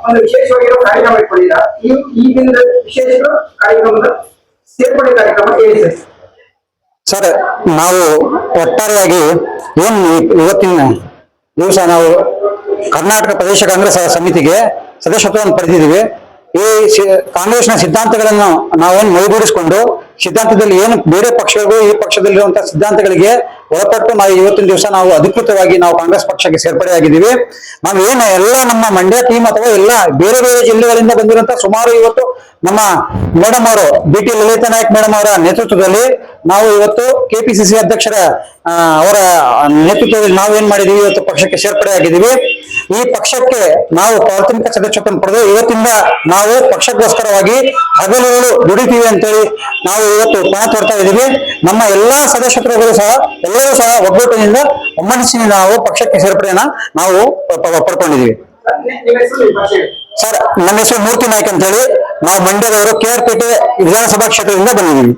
ಒಂದು ವಿಶೇಷವಾಗಿರೋ ಕಾರ್ಯಕ್ರಮ ಇಟ್ಕೊಂಡಿದ್ದೀರಾ. ಈ ದಿನದ ವಿಶೇಷ ಕಾರ್ಯಕ್ರಮದ ಸೇರ್ಪಡೆ ಕಾರ್ಯಕ್ರಮ ಹೇಳಿ ಸರ್. ನಾವು ಒಟ್ಟಾರೆಯಾಗಿ ಇವತ್ತಿನ ದಿವಸ ನಾವು ಕರ್ನಾಟಕ ಪ್ರದೇಶ ಕಾಂಗ್ರೆಸ್ ಸಮಿತಿಗೆ ಸದಸ್ಯತ್ವವನ್ನು ಪಡೆದಿದ್ದೀವಿ. ಈ ಕಾಂಗ್ರೆಸ್ನ ಸಿದ್ಧಾಂತಗಳನ್ನು ನಾವೇನು ಮೈಗೂಡಿಸಿಕೊಂಡು ಸಿದ್ಧಾಂತದಲ್ಲಿ ಏನು ಬೇರೆ ಪಕ್ಷಗಳಿಗೂ ಈ ಪಕ್ಷದಲ್ಲಿರುವಂತಹ ಸಿದ್ಧಾಂತಗಳಿಗೆ ಒಳಪಟ್ಟು ನಾವು ಇವತ್ತಿನ ದಿವಸ ನಾವು ಅಧಿಕೃತವಾಗಿ ನಾವು ಕಾಂಗ್ರೆಸ್ ಪಕ್ಷಕ್ಕೆ ಸೇರ್ಪಡೆಯಾಗಿದ್ದೀವಿ. ನಾವು ಏನು ಎಲ್ಲ ನಮ್ಮ ಮಂಡ್ಯ ಟೀಮ್ ಅಥವಾ ಎಲ್ಲ ಬೇರೆ ಬೇರೆ ಜಿಲ್ಲೆಗಳಿಂದ ಬಂದಿರುವಂತಹ ಸುಮಾರು ಇವತ್ತು ನಮ್ಮ ಮೇಡಮ್ ಅವರು BT ಲಲಿತಾ ನಾಯಕ್ ಮೇಡಮ್ ಅವರ ನೇತೃತ್ವದಲ್ಲಿ ನಾವು ಇವತ್ತು KPCC ಅಧ್ಯಕ್ಷರ ಅವರ ನೇತೃತ್ವದಲ್ಲಿ ನಾವೇನ್ ಮಾಡಿದೀವಿ, ಇವತ್ತು ಪಕ್ಷಕ್ಕೆ ಸೇರ್ಪಡೆಯಾಗಿದ್ದೀವಿ. ಈ ಪಕ್ಷಕ್ಕೆ ನಾವು ಪ್ರಾಥಮಿಕ ಸದಸ್ಯತ್ವವನ್ನು ಪಡೆದು ಇವತ್ತಿಂದ ನಾವು ಪಕ್ಷಕ್ಕೋಸ್ಕರವಾಗಿ ಹಗಲಿರುಳು ದುಡಿತೀವಿ ಅಂತೇಳಿ ನಾವು ಇವತ್ತು ಪಣ ತೊಡ್ತಾ ಇದ್ದೀವಿ. ನಮ್ಮ ಎಲ್ಲಾ ಸದಸ್ಯರುಗಳು ಸಹ ಎಲ್ಲರೂ ಸಹ ಒಗ್ಗಟ್ಟಿನಿಂದ ಒಮ್ಮನಸ್ಸಿನ ನಾವು ಪಕ್ಷಕ್ಕೆ ಸೇರ್ಪಡೆಯನ್ನ ನಾವು ಪಡ್ಕೊಂಡಿದ್ದೀವಿ. ಸರ್, ನನ್ನ ಹೆಸರು ಮೂರ್ತಿ ನಾಯ್ಕ ಅಂತ ಹೇಳಿ, ನಾವು ಮಂಡ್ಯದವರು KR ಪೇಟೆ ವಿಧಾನಸಭಾ ಕ್ಷೇತ್ರದಿಂದ ಬಂದಿದ್ದೀವಿ.